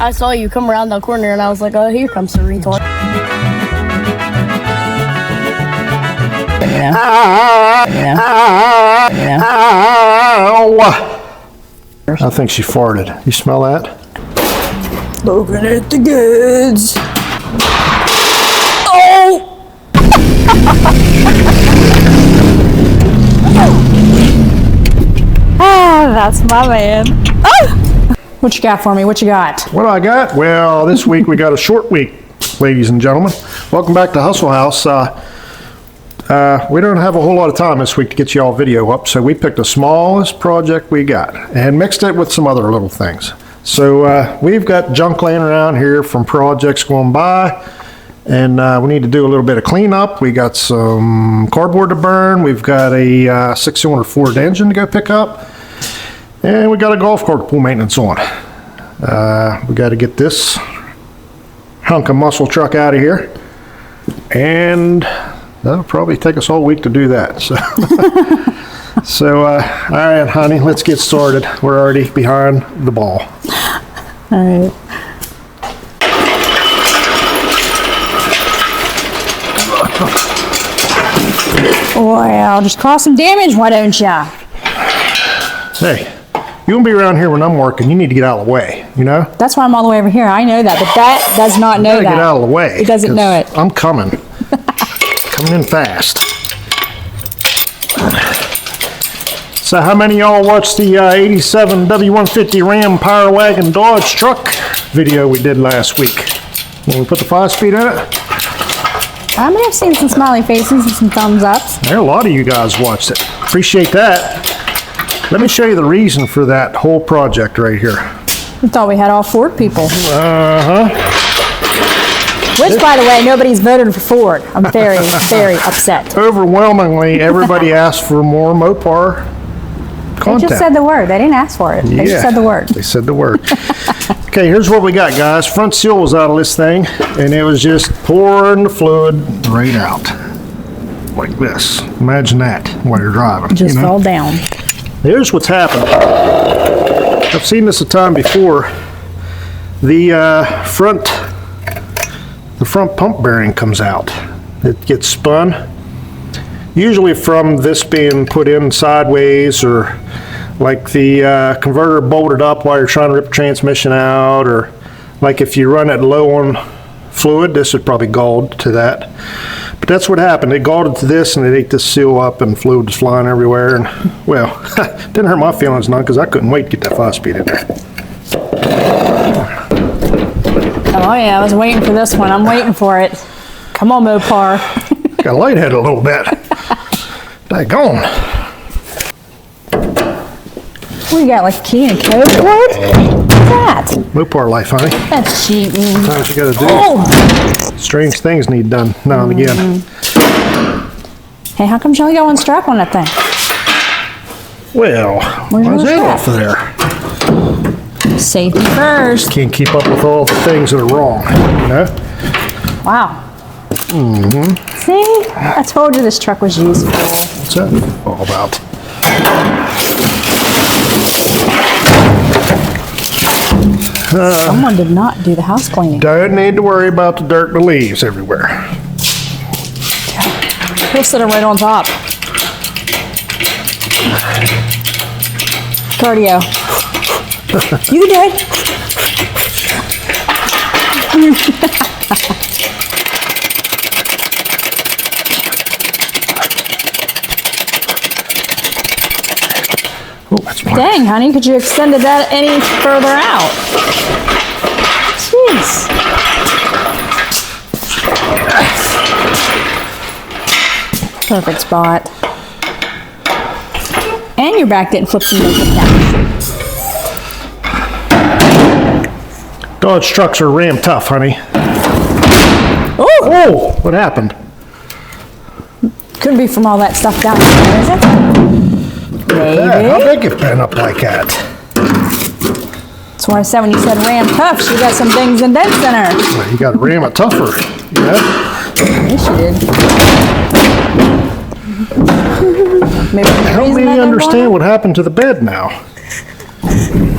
I saw you come around the corner and I was like, oh, here comes the retard. I think she farted. You smell that? Looking at the goods. Oh! Ah, that's my man. Oh! What you got for me? What you got? What I got? Well, this week we got a short week, ladies and gentlemen. Welcome back to Hustle House. We don't have a whole lot of time this week to get you all video up, so we picked the smallest project we got and mixed it with some other little things. So we've got junk laying around here from projects going by, and we need to do a little bit of cleanup. We got some cardboard to burn. We've got a 6-cylinder Ford engine to go pick up, and we got a golf cart to pull maintenance on. We got to get this hunk of muscle truck out of here, and that'll probably take us all week to do that. So, all right, honey, let's get started. We're already behind the ball. All right. Well, just cause some damage, why don't ya? Hey, you won't be around here when I'm working. You need to get out of the way, you know? That's why I'm all the way over here. I know that, but that does not know that. Get out of the way. It doesn't know it. I'm coming. Coming in fast. So how many of y'all watched the 87 W150 Ram Power Wagon Dodge truck video we did last week? When we put the 5-speed in it? I may have seen some smiley faces and some thumbs ups. There, a lot of you guys watched it. Appreciate that. Let me show you the reason for that whole project right here. We thought we had all Ford people. Uh-huh. Which, by the way, nobody's voted for Ford. I'm very, very upset. Overwhelmingly, everybody asked for more Mopar content. They just said the word. They didn't ask for it. They just said the word. They said the word. Okay, here's what we got, guys. Front seal was out of this thing, and it was just pouring the fluid right out. Like this. Imagine that while you're driving. Just fall down. Here's what's happened. I've seen this a time before. The front pump bearing comes out. It gets spun. Usually from this being put in sideways, or like the converter bolted up while you're trying to rip the transmission out, or like if you run it low on fluid, this would probably galled to that. But that's what happened. It galled to this and it ate this seal up and fluid was flying everywhere. And well, didn't hurt my feelings none because I couldn't wait to get that 5-speed in there. Oh yeah, I was waiting for this one. I'm waiting for it. Come on, Mopar. Got lightheaded a little bit. Daggone. What, you got like a key and code? What? What's that? Mopar life, honey. That's cheating. Sometimes you gotta do. Oh. Strange things need done now and again. Hey, how come you only got one strap on that thing? Well, why is that off of there? Safety first. Can't keep up with all the things that are wrong, you know? Wow. See? I told you this truck was useful. What's that all about? Someone did not do the house cleaning. Don't need to worry about the dirt and the leaves everywhere. We'll sit right on top. Cardio. You did. Oh, that's fine. Dang, honey, could you extended that any further out? Jeez. Perfect spot. And your back didn't flip some down. Dodge trucks are ram tough, honey. Oh, what happened? Couldn't be from all that stuff down there, is it? Maybe. How big it been up like that? That's why I said when you said ram tough, she got some things and dents in her. Well, you got to ram it tougher, you know? Yes, she did. Maybe Help me understand what happened to the bed now.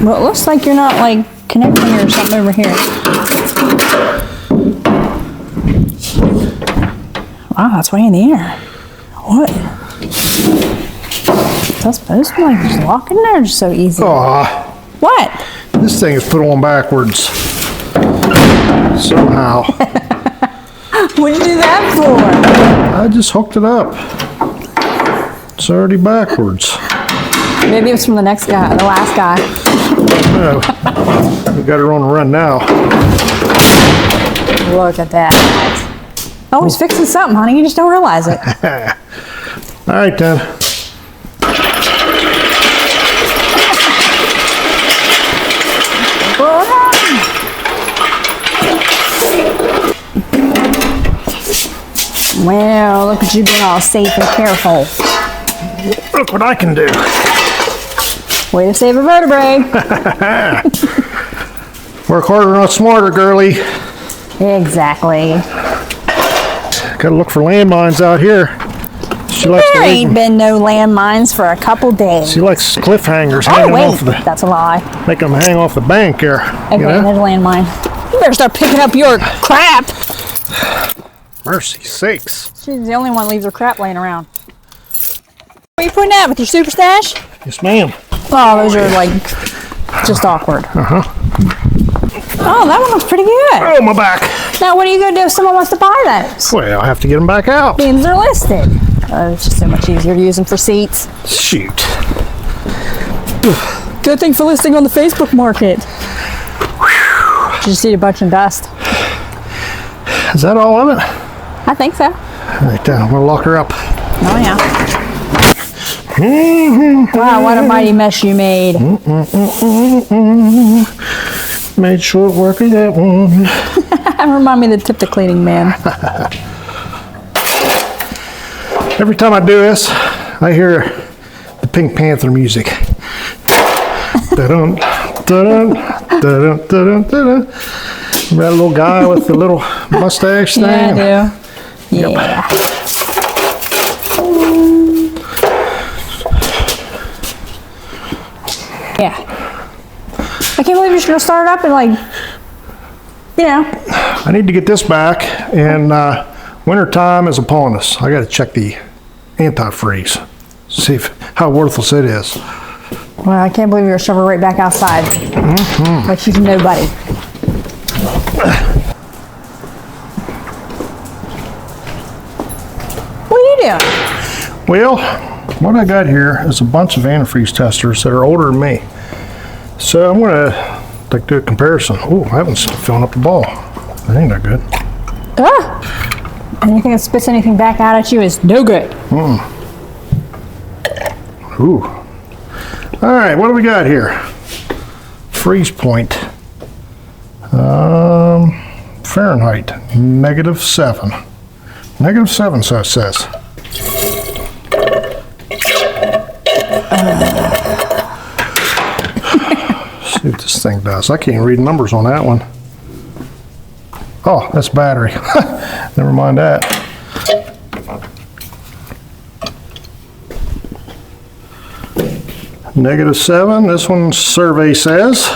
Well, it looks like you're not like connecting or something over here. Wow, that's way in the air. What? That's supposed to be like just lock in there just so easy. Aw, What? this thing is put on backwards. Somehow. What'd you do that for? I just hooked it up. It's already backwards. Maybe it was from the next guy, the last guy. No, we got her on the run now. Look at that. Oh, he's fixing something, honey. You just don't realize it. All right, then. Well, look at you being all safe and careful. Look what I can do. Way to save a vertebrae. Work harder, not smarter, girly. Exactly. Gotta look for landmines out here. She likes There to leave ain't them. been no landmines for a couple days. She likes cliffhangers Oh, hanging wait. off the, That's a lie. make them hang off the bank there. Okay, You know? there's a landmine. You better start picking up your crap. Mercy sakes. She's the only one that leaves her crap laying around. What are you putting out with your super stash? Yes, ma'am. Oh, those are like just awkward. Oh, that one looks pretty good. Oh, my back. Now, what are you going to do if someone wants to buy those? Well, I have to get them back out. Means they're listed. Oh, it's just so much easier to use them for seats. Shoot. Good thing for listing on the Facebook market. Did you see a bunch of dust? Is that all of it? I think so. All right, then. I'm going to lock her up. Oh, yeah. Wow, what a mighty mess you made. Made short work of that one. Remind me of the tip the cleaning man. Every time I do this, I hear the Pink Panther music. Dun-dun, dun-dun, dun-dun, dun-dun, dun-dun. Remember that little guy with the little mustache thing? Yeah, I do. Yeah. Yeah. I can't believe you're just gonna start it up and like, you know. I need to get this back, and winter time is upon us. I got to check the antifreeze, see how worthless it is. Well, I can't believe you're gonna shove her right back outside. Like she's nobody. What are you doing? Well, what I got here is a bunch of antifreeze testers that are older than me. So I'm gonna do a comparison. Oh, that one's filling up the ball. That ain't that good. Ah! Anything that spits anything back out at you is no good. Ooh. All right, what do we got here? Freeze point. Fahrenheit, -7. -7, so it says. See what this thing does. I can't read numbers on that one. Oh, that's battery. Never mind that. -7, this one's survey says.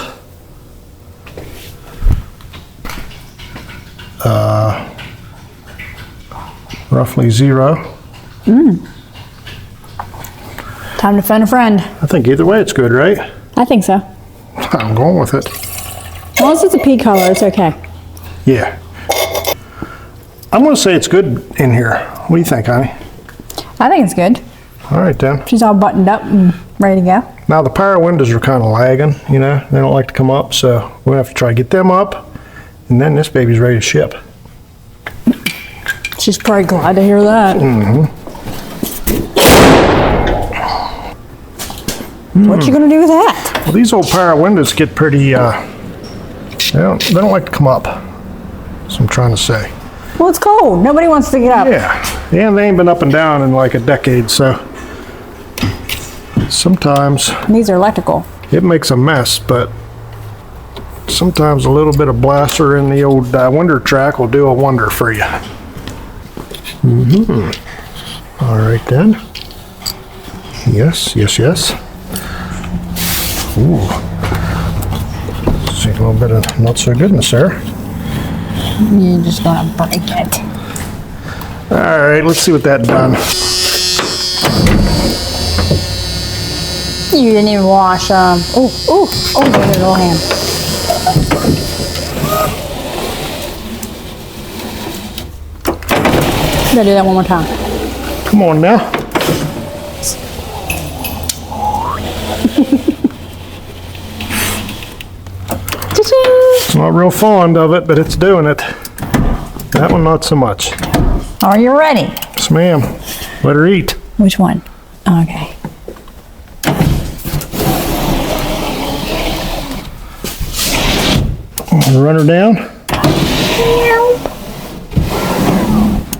Roughly 0. Time to phone a friend. I think either way it's good, right? I think so. I'm going with it. As long as it's a pea color, it's okay. Yeah. I'm going to say it's good in here. What do you think, honey? I think it's good. All right, then. She's all buttoned up and ready to go. Now, the power windows are kind of lagging, you know. They don't like to come up, so we'll have to try to get them up, and then this baby's ready to ship. She's probably glad to hear that. What you gonna do with that? Well, these old power windows get pretty, they don't like to come up. That's what I'm trying to say. Well, it's cold. Nobody wants to get up. Yeah, and they ain't been up and down in like a decade, so sometimes These are electrical. it makes a mess, but sometimes a little bit of blaster in the old window track will do a wonder for you. All right then. Yes, yes, yes. Ooh. See, A little bit of not so goodness there. You're just gonna break it. All right, let's see what that done. You didn't even wash, oh, look at little hand. Gotta do that one more time. Come on now. It's not real fond of it, but it's doing it. That one, not so much. Are you ready? Yes, ma'am. Let her eat. Which one? Okay. Run her down.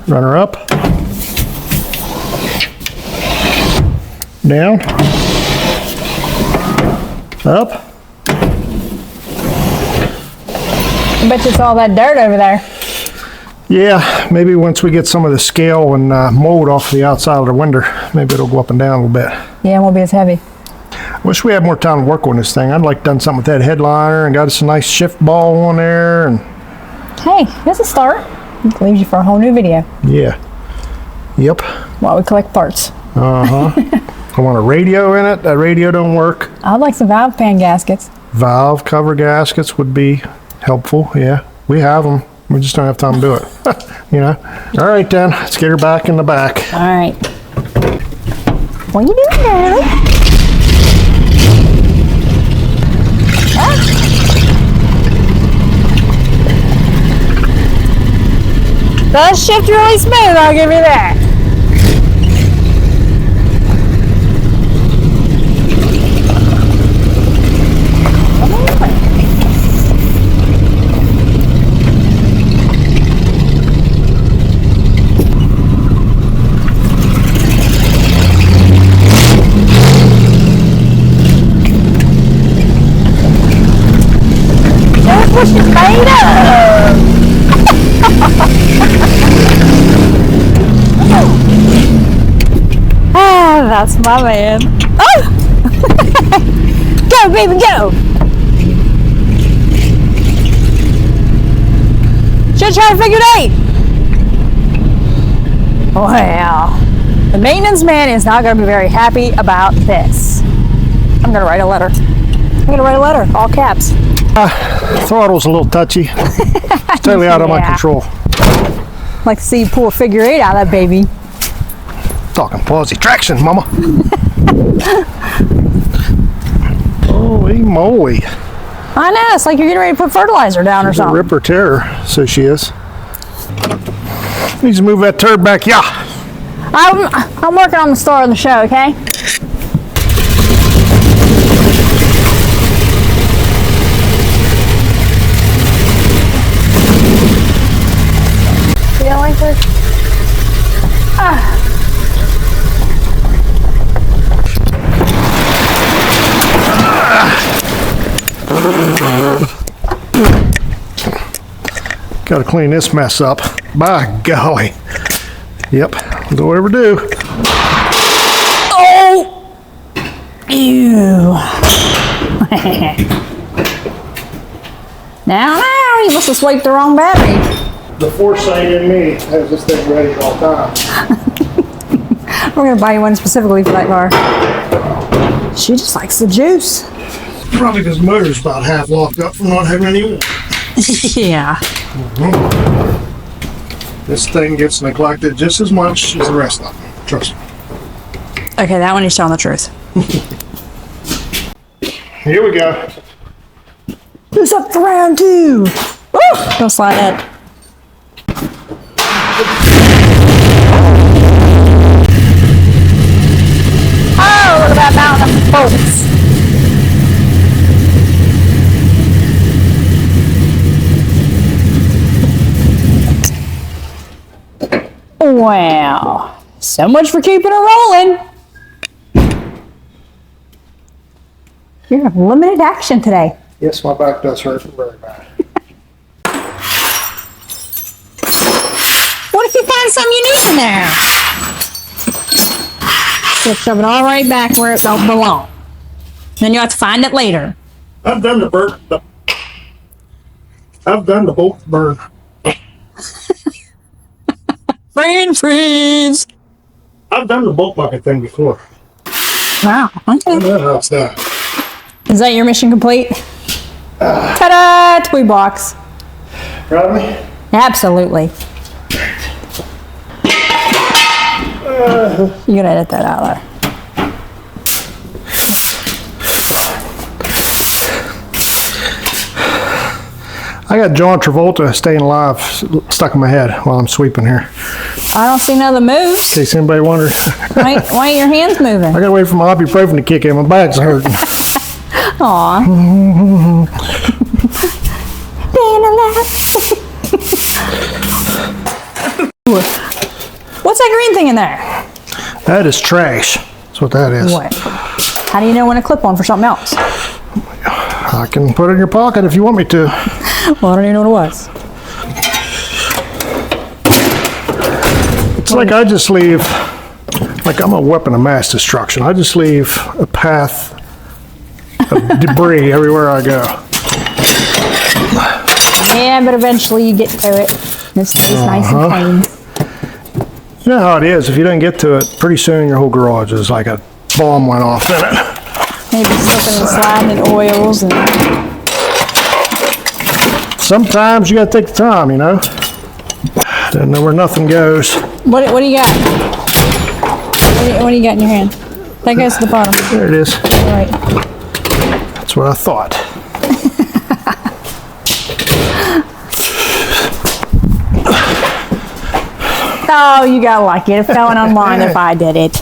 Run her up. Down. Up. I bet you it's all that dirt over there. Yeah, maybe once we get some of the scale and mold off the outside of the window, maybe it'll go up and down a little bit. Yeah, it won't be as heavy. Wish we had more time to work on this thing. I'd like done something with that headliner and got us a nice shift ball on there. And Hey, that's a start. It leaves you for a whole new video yeah. Yep. while we collect parts. I want a radio in it. That radio don't work. I'd like some valve pan gaskets. Valve cover gaskets would be helpful. Yeah, we have them. We just don't have time to do it. You know. All right then. Let's get her back in the back. All right. What are you doing, girl? Does shift really smooth, I'll give you that. That's what she's made of. Ah, that's my man. Oh! Go, baby, go! Should try to figure it out. Well, the maintenance man is not going to be very happy about this. I'm going to write a letter. I'm going to write a letter, all caps. Throttle's a little touchy. It's totally out of my Yeah. control. Like to see you pull a figure eight out of that baby. Talking palsy traction, mama. Holy moly. I know, it's like you're getting ready to put fertilizer down or She's a something. ripper terror, so she is. Needs to move that turd back, yeah. I'm working on the star of the show, okay? You don't like this? Got to clean this mess up. By golly. Yep, don't ever do. Oh! Ew. Now, you must have swiped the wrong battery. The foresight in me has this thing ready at all times. We're gonna buy you one specifically for that car. She just likes the juice. Probably because the motor's about half locked up from not having any oil. Yeah. This thing gets neglected just as much as the rest of them. Trust me. Okay, that one is telling the truth. Here we go. It's up for round two. Woo! Don't slide that. Oh, look at that mountain of bolts. Wow. So much for keeping it rolling. You have limited action today. Yes, my back does hurt very bad. What if you find something you need in there? You'll shove it all right back where it don't belong. Then you have to find it later. I've done the I've done the bolt burn. Brain freeze. I've done the bolt bucket thing before. Wow. I Okay. know how it's done. Is that your mission complete? Ta-da! Toy box. Proud of me? Absolutely. You gotta edit that out there. I got John Travolta Staying Alive stuck in my head while I'm sweeping here. I don't see none of the moves. In case anybody wondered. Why ain't your hands moving? I gotta wait for my ibuprofen to kick in. My back's hurting. Aw. Staying alive. What's that green thing in there? That is trash. That's what that is. What? How do you know when to clip on for something else? I can put it in your pocket if you want me to. Well, I don't even know what it was. It's like I just leave, like I'm a weapon of mass destruction. I just leave a path of debris everywhere I go. Yeah, but eventually you get to it. It stays nice and clean. You know how it is. If you don't get to it, pretty soon your whole garage is like a bomb went off in it. Maybe slipping and sliding in oils and Sometimes you gotta take the time, you know. Don't know where nothing goes. what do you got? What do you got in your hand? That goes to the bottom. There it is. All right. That's what I thought. Oh, you gotta like it. It fell in online if I did it.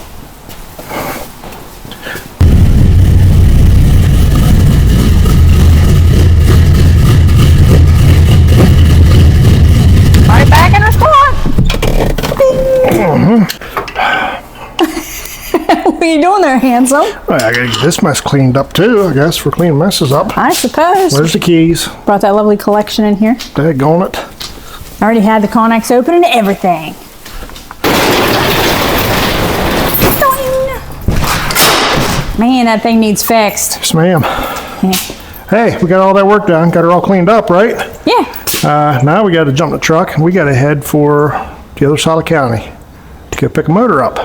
Right back in the spot. What are you doing there, handsome? Well, I gotta get this mess cleaned up too, I guess, for cleaning messes up. I suppose. Where's the keys? Brought that lovely collection in here. Daggone it. I already had the Connex open and everything. Man, that thing needs fixed. Yes, ma'am. Hey, we got all that work done. Got her all cleaned up, right? Yeah. Now we got to jump the truck and we got to head for the other side of the county to go pick a motor up.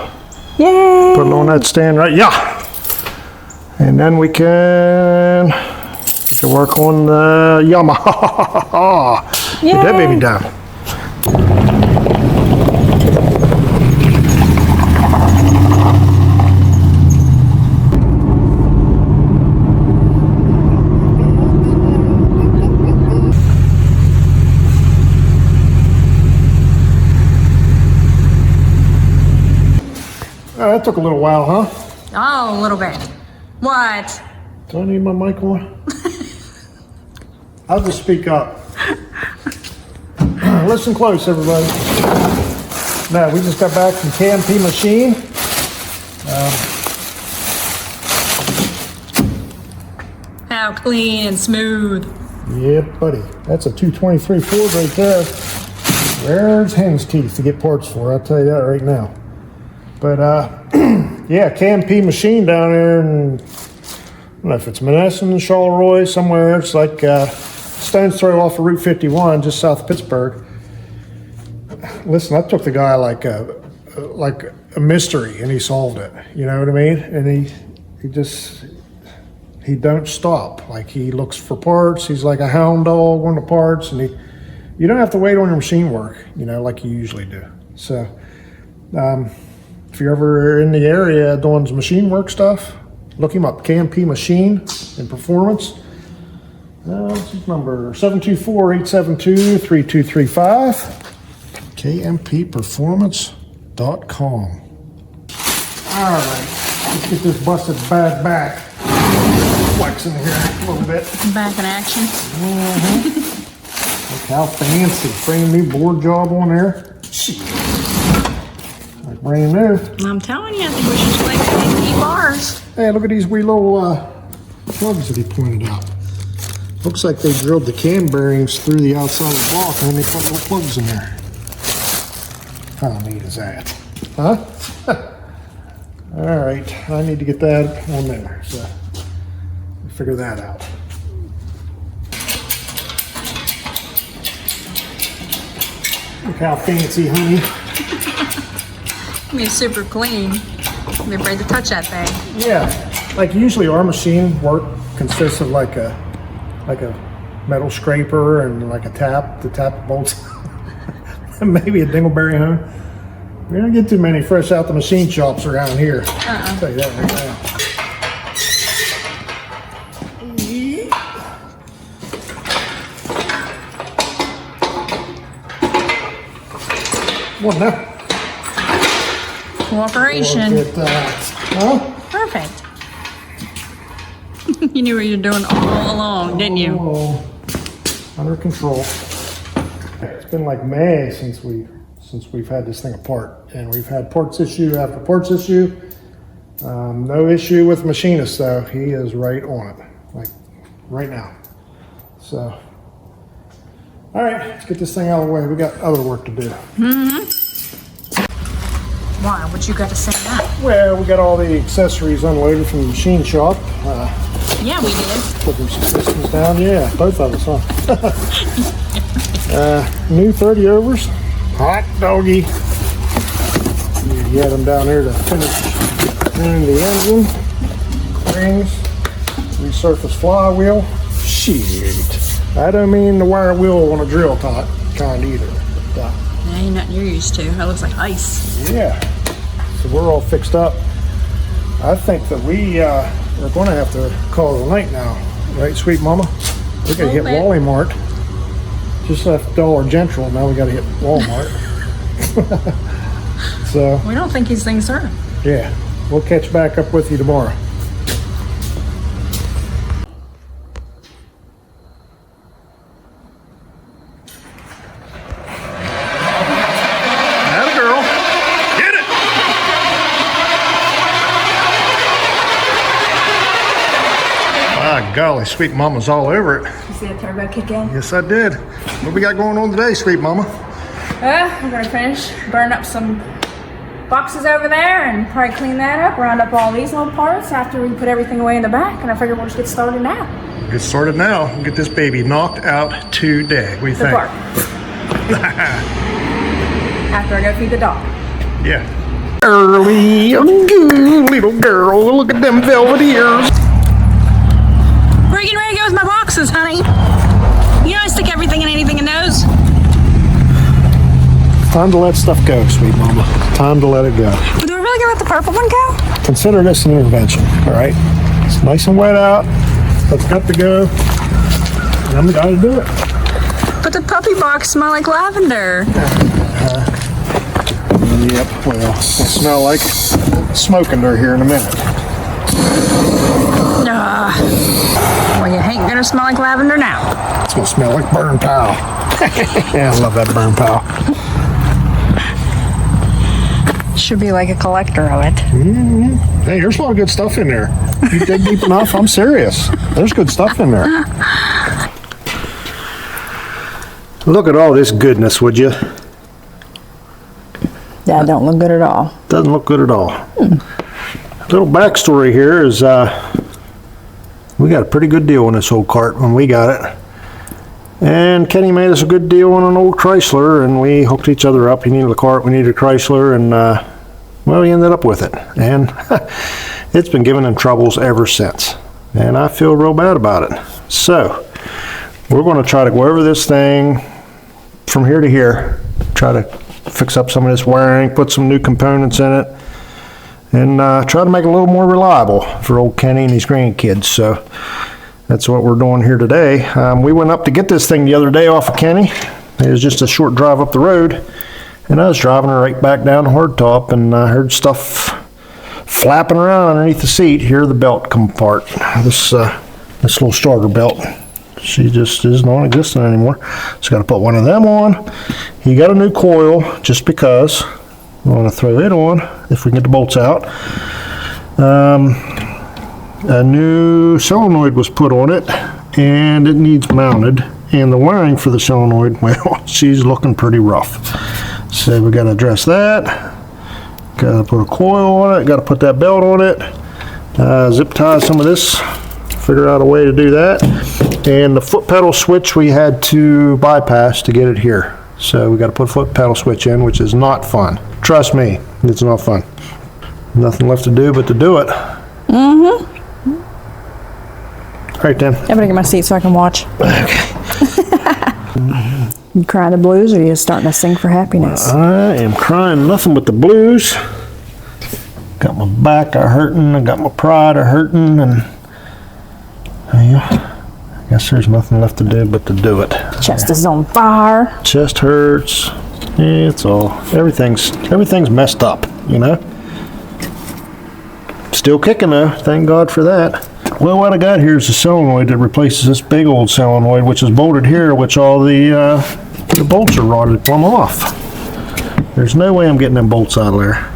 Yay. Put it on that stand right, yeah. And then we can work on the Yamaha. Get that baby done. That took a little while, huh? Oh, a little bit. What? Do I need my mic on? I'll just speak up. Listen close, everybody. Now, we just got back from KMP Machine. How clean and smooth. Yeah, buddy. That's a 223 Ford right there. There's hen's teeth to get parts for, I'll tell you that right now. But, yeah, KMP Machine down there in, I don't know if it's Menneson, Charleroi, somewhere. It's like stone's throw off of Route 51, just south of Pittsburgh. Listen, I took the guy like a mystery, and he solved it. You know what I mean? And he don't stop. Like, he looks for parts. He's like a hound dog on the parts, and you don't have to wait on your machine work, you know, like you usually do. So, if you're ever in the area doing some machine work stuff, look him up, KMP Machine and Performance. What's his number? 724-872-3235. KMPperformance.com. All right, let's get this busted bad back flexing here a little bit. Back in action. Look how fancy. Brand new board job on there. Like brand new. I'm telling you, I think we should play with these bars. Hey, look at these wee little plugs that he pointed out. Looks like they drilled the cam bearings through the outside of the block and then they put little plugs in there. How neat is that? Huh? All right, I need to get that on there, so we'll figure that out. Look how fancy, honey. I mean, it's super clean. I'm afraid to touch that thing. Yeah, like usually our machine work consists of like a metal scraper and like a tap to tap the bolts. Maybe a dingleberry hone. We don't get too many fresh out the machine shops around here. I'll tell you that right now. What now? Cooperation. Look at that. Huh? Perfect. You knew what you were doing all along, didn't you? Oh, under control. It's been like May since we've had this thing apart, and we've had parts issue after parts issue. No issue with the machinist though. He is right on it, like right now. So, all right, let's get this thing out of the way. We got other work to do. Why? What you got to say that? Well, we got all the accessories unloaded from the machine shop. Yeah, we did. Putting some systems down. Yeah, both of us, huh? New 30 overs. Hot doggy. You had them down there to finish running the engine. Rings. Resurface flywheel. Shit. I don't mean the wire wheel on a drill kind either. But, Yeah, you're not you're used to. That looks like ice. yeah. So we're all fixed up. I think that we are going to have to call it a night now. Right, sweet mama? We got to hit bit. Wally Mart. Just left Dollar General. Now we got to hit Walmart. So, We don't think these things are. yeah. We'll catch back up with you tomorrow. Atta girl. Get it! My golly, sweet mama's all over it. You see the turbo kick in? Yes, I did. What we got going on today, sweet mama? I'm gonna finish, burn up some boxes over there and probably clean that up, round up all these little parts after we put everything away in the back, and I figure we'll just get started now. Get started now. Get this baby knocked out today. What do you The think? park. After I go feed the dog. Yeah. Early, good little girl. Look at them velvet ears. Where are you getting ready to go with my boxes, honey? You know I stick everything and anything in those. Time to let stuff go, sweet mama. Time to let it go. Do we really gonna let the purple one go? Consider this an intervention, all right? It's nice and wet out. It's got to go. And I'm going to do it. But the puppy box smell like lavender. Yep, well, it'll smell like smoke under here in a minute. Well, you ain't gonna smell like lavender now. It's going to smell like burn pal. Yeah, I love that burn pal. Should be like a collector of it. Hey, there's a lot of good stuff in there. You dig deep enough, I'm serious. There's good stuff in there. Look at all this goodness, would you? That don't look good at all. Doesn't look good at all. Little backstory here is we got a pretty good deal on this old cart when we got it. And Kenny made us a good deal on an old Chrysler, and we hooked each other up. He needed a cart, we needed a Chrysler, and well, we ended up with it. And it's been giving him troubles ever since. And I feel real bad about it. So, we're going to try to go over this thing from here to here, try to fix up some of this wiring, put some new components in it, and try to make it a little more reliable for old Kenny and his grandkids. So, that's what we're doing here today. We went up to get this thing the other day off of Kenny. It was just a short drive up the road, and I was driving her right back down the hardtop, and I heard stuff flapping around underneath the seat. Here, the belt come apart. This little starter belt. She just is non-existent anymore. So got to put one of them on. He got a new coil just because. I want to throw it on if we can get the bolts out. A new solenoid was put on it, and it needs mounted. And the wiring for the solenoid, well, she's looking pretty rough. So we got to address that. Got to put a coil on it. Got to put that belt on it. Zip tie some of this. Figure out a way to do that. And the foot pedal switch we had to bypass to get it here. So we got to put a foot pedal switch in, which is not fun. Trust me, it's not fun. Nothing left to do but to do it. Mm-hmm. All right then. I better get my seat so I can watch. Okay. You crying the blues, or are you starting to sing for happiness? I am crying nothing but the blues. Got my back hurting, I got my pride hurting, and yeah, I guess there's nothing left to do but to do it. Chest is on fire. Chest hurts. Yeah, it's all everything's messed up, you know. Still kicking though, thank God for that. Well, what I got here is a solenoid that replaces this big old solenoid, which is bolted here, which all the bolts are rotted plumb off. There's no way I'm getting them bolts out of there.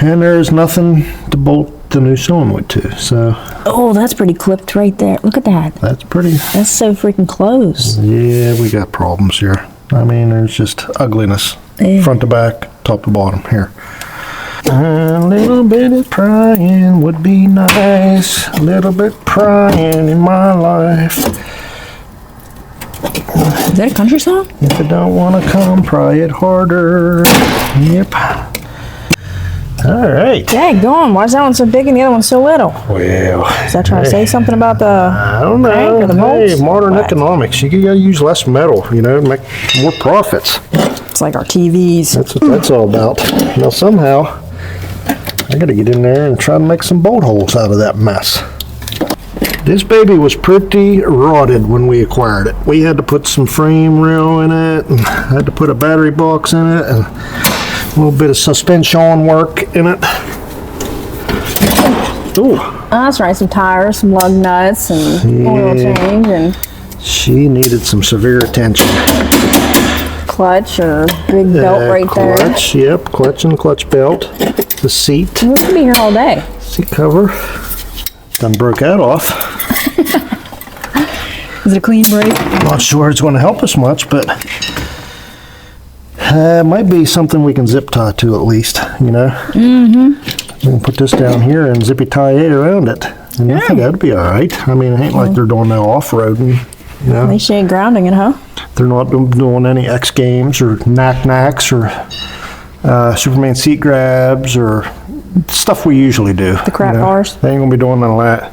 And there's nothing to bolt the new solenoid to, so. Oh, that's pretty clipped right there. Look at that. That's pretty. That's so freaking close. Yeah, we got problems here. I mean, there's just ugliness. Yeah. Front to back, top to bottom, here. A little bit of prying would be nice. A little bit prying in my life. Is that a country song? If you don't want to come, pry it harder. Yep. All right. Dang, go on. Why is that one so big and the other one so little? Well. Is that trying to say something about the I don't know. crank or the bolts? Hey, modern What? economics. You gotta use less metal, you know, make more profits. It's like our TVs. That's what that's all about. Now somehow, I gotta get in there and try to make some bolt holes out of that mess. This baby was pretty rotted when we acquired it. We had to put some frame rail in it, and had to put a battery box in it, and a little bit of suspension work in it. Ooh. Oh, that's right. Some tires, some lug nuts, and oil change, and She needed some severe attention. clutch or big belt right there. Clutch, yep, clutch and clutch belt. The seat. We could be here all day. Seat cover. Done broke that off. Is it a clean break? Not sure it's going to help us much, but it might be something we can zip tie to at least, you know? Mm-hmm. We can put this down here and zippy tie it around it. And I think that'd be all right. I mean, it ain't like they're doing no off-roading, you know? At least you ain't grounding it, huh? They're not doing any X Games or knacks or Superman seat grabs or stuff we usually do. The crap bars. They ain't gonna be doing none of that.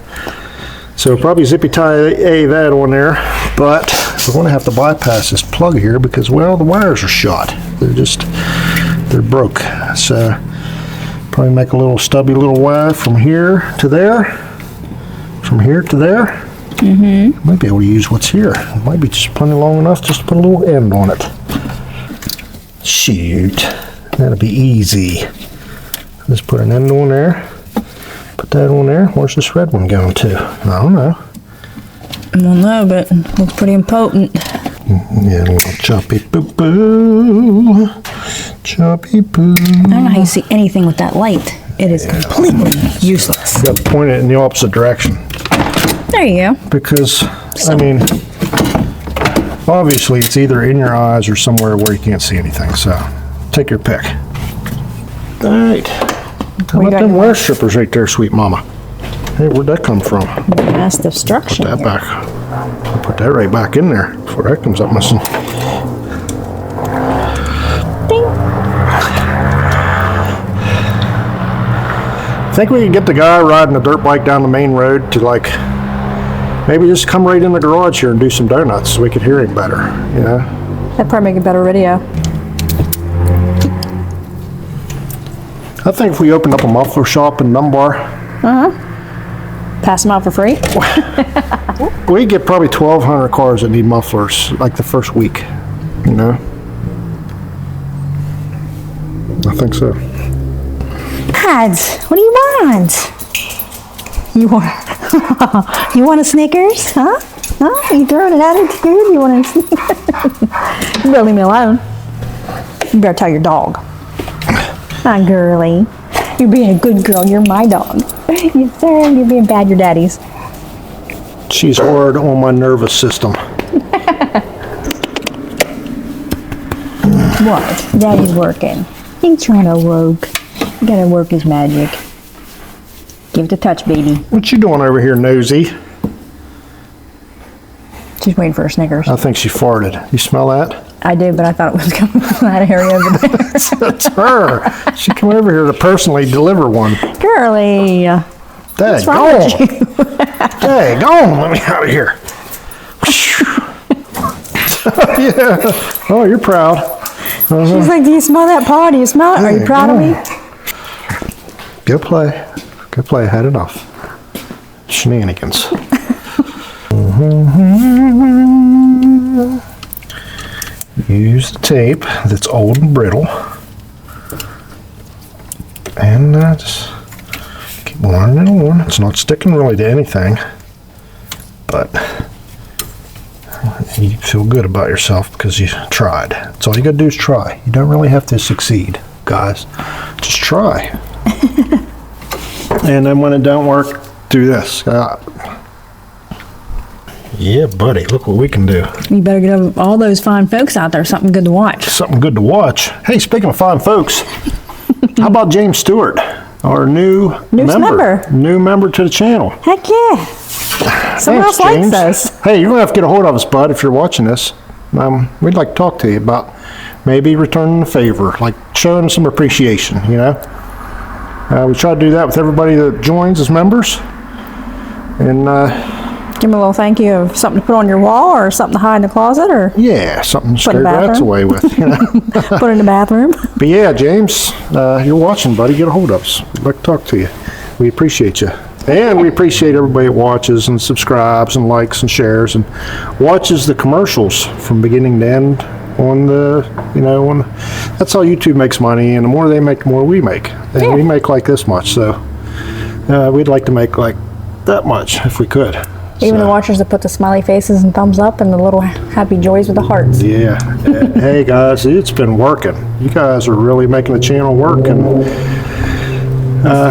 So probably zippy tie that on there, but we're gonna have to bypass this plug here because, well, the wires are shot. They're broke. So probably make a little stubby little wire from here to there, from here to there. Mm-hmm. Might be able to use what's here. It might be just plenty long enough just to put a little end on it. Shoot, that'll be easy. Just put an end on there. Put that on there. Where's this red one going to? I don't know. I don't know, but it looks pretty impotent. Yeah, a little choppy boo-boo. Choppy boo. I don't know how you see anything with that light. It is completely useless. You got to point it in the opposite direction. There you go. Because, I mean, obviously it's either in your eyes or somewhere where you can't see anything. So, take your pick. All right. How about them wire strippers right there, sweet mama? Hey, where'd that come from? Mass destruction. Put that back. I'll put that right back in there before that comes up missing. Ding. I think we can get the guy riding a dirt bike down the main road to, like, maybe just come right in the garage here and do some donuts so we could hear him better, you know? That'd probably make a better video. I think if we opened up a muffler shop in Dunbar, Pass them out for free? we get probably 1,200 cars that need mufflers, like the first week, you know? I think so. Lads, what do you want? You want a Snickers? Huh? Huh? You throwing it at it good? You want a Snickers? You better leave me alone. You better tell your dog. Hi, girly. You're being a good girl. You're my dog. Yes, sir. You're being bad. Your daddy's. She's hard on my nervous system. What? Daddy's working. He's trying to work. You gotta work his magic. Give it a touch, baby. What you doing over here, nosy? She's waiting for her Snickers. I think she farted. You smell that? I do, but I thought it was coming from that area over there. That's her. She came over here to personally deliver one. Girly. Dang, wrong with Hey, go on. Let me out of here. Yeah. Oh, you're proud. She's like, do you smell that paw? Do you smell it? Are you proud of me? Go play. Go play. I had enough. Shenanigans. Use the tape that's old and brittle. And just keep wiring it on. It's not sticking really to anything. But you feel good about yourself because you tried. That's all you got to do is try. You don't really have to succeed, guys. Just try. And then when it don't work, do this. Yeah, buddy, look what we can do. You better get all those fine folks out there something good to watch. Something good to watch. Hey, speaking of fine folks, how about James Stewart, our new member? New member to the channel. Heck yeah. Someone else likes us. Hey, you're going to have to get a hold of us, bud, if you're watching this. We'd like to talk to you about maybe returning a favor, like showing some appreciation, you know? We try to do that with everybody that joins as members. And give them a little thank you of something to put on your wall or something to hide in the closet or yeah, something to scare rats away with. You know? put in the bathroom. But yeah, James, you're watching, buddy. Get a hold of us. We'd like to talk to you. We appreciate you. And we appreciate everybody that watches and subscribes and likes and shares and watches the commercials from beginning to end on the, you know, that's how YouTube makes money, and the more they make, the more we make. And yeah. We make like this much, so we'd like to make like that much if we could. Even the watchers that put the smiley faces and thumbs up and the little happy joys with the hearts. Yeah. Hey guys, it's been working. You guys are really making the channel work, and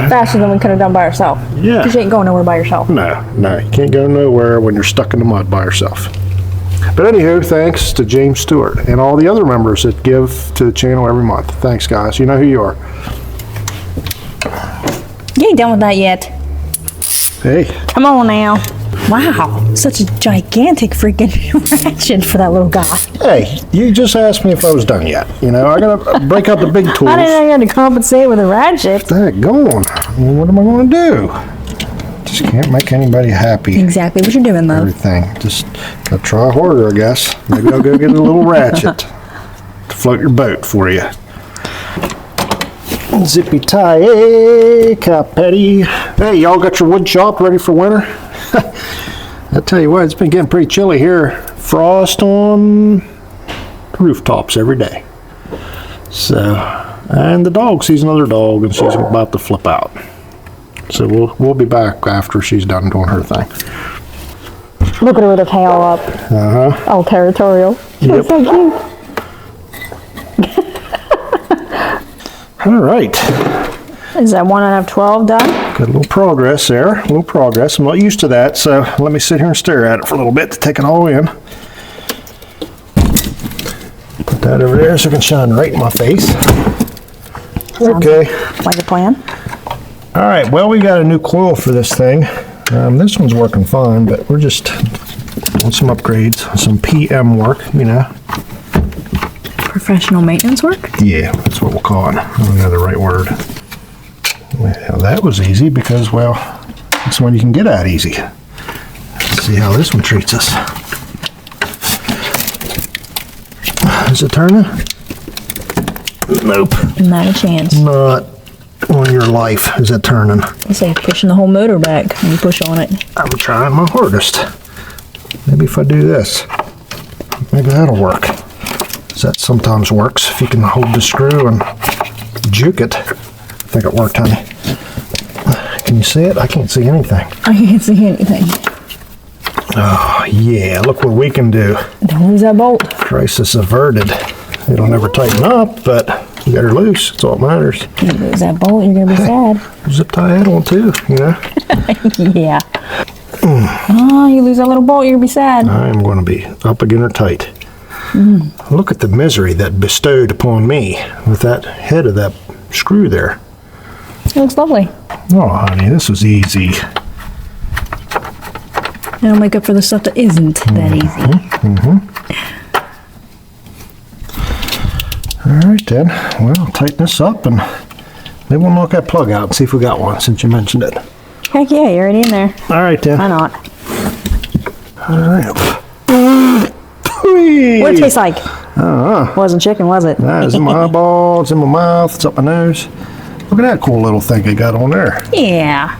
faster than we could have done by ourselves. Yeah. Because you ain't going nowhere by yourself. No, you can't go nowhere when you're stuck in the mud by yourself. But anywho, thanks to James Stewart and all the other members that give to the channel every month. Thanks, guys. You know who you are. You ain't done with that yet. Hey. Come on now. Wow, such a gigantic freaking ratchet for that little guy. Hey, you just asked me if I was done yet. You know, I gotta break out the big tools. I didn't know you had to compensate with a ratchet. Dang, go on. What am I gonna do? Just can't make anybody happy. Exactly what you're doing, though. Everything. Just gotta try harder, I guess. Maybe I'll go get a little ratchet to float your boat for you. Zippy tie, hey, Capetty. Hey, y'all got your wood chop ready for winter? I tell you what, it's been getting pretty chilly here. Frost on rooftops every day. So, and the dog sees another dog and she's about to flip out. So we'll be back after she's done doing her thing. Look at her with her tail up. Uh-huh. All territorial. She's Yep. so cute. All right. Is that 1 out of 12 done? Got a little progress there. A little progress. I'm not used to that, so let me sit here and stare at it for a little bit to take it all in. Put that over there so it can shine right in my face. Okay. Like a plan? All right, well, we got a new coil for this thing. This one's working fine, but we're just on some upgrades, some PM work, you know. Professional maintenance work? Yeah, that's what we'll call it. I don't know the right word. Well, that was easy because, well, it's one you can get at easy. Let's see how this one treats us. Is it turning? Nope. Not a chance. Not on your life is it turning. It's like pushing the whole motor back when you push on it. I'm trying my hardest. Maybe if I do this, maybe that'll work. That sometimes works if you can hold the screw and juke it. I think it worked, honey. Can you see it? I can't see anything. I can't see anything. Oh, yeah. Look what we can do. Don't lose that bolt. Crisis averted. It'll never tighten up, but you got her loose. That's all that matters. You lose that bolt, you're going to be sad. Zip tie that on too, you know? Yeah. Oh, you lose that little bolt, you're going to be sad. I'm going to be up again or tight. Look at the misery that bestowed upon me with that head of that screw there. It looks lovely. Oh, honey, this was easy. It'll make up for the stuff that isn't that easy. All right then. Well, tighten this up and maybe we'll knock that plug out and see if we got one since you mentioned it. Heck yeah, you're already in there. All right then. Why not? All right. Whee! What did it taste like? Wasn't chicken, was it? That is in my eyeball, it's in my mouth, it's up my nose. Look at that cool little thing they got on there. Yeah.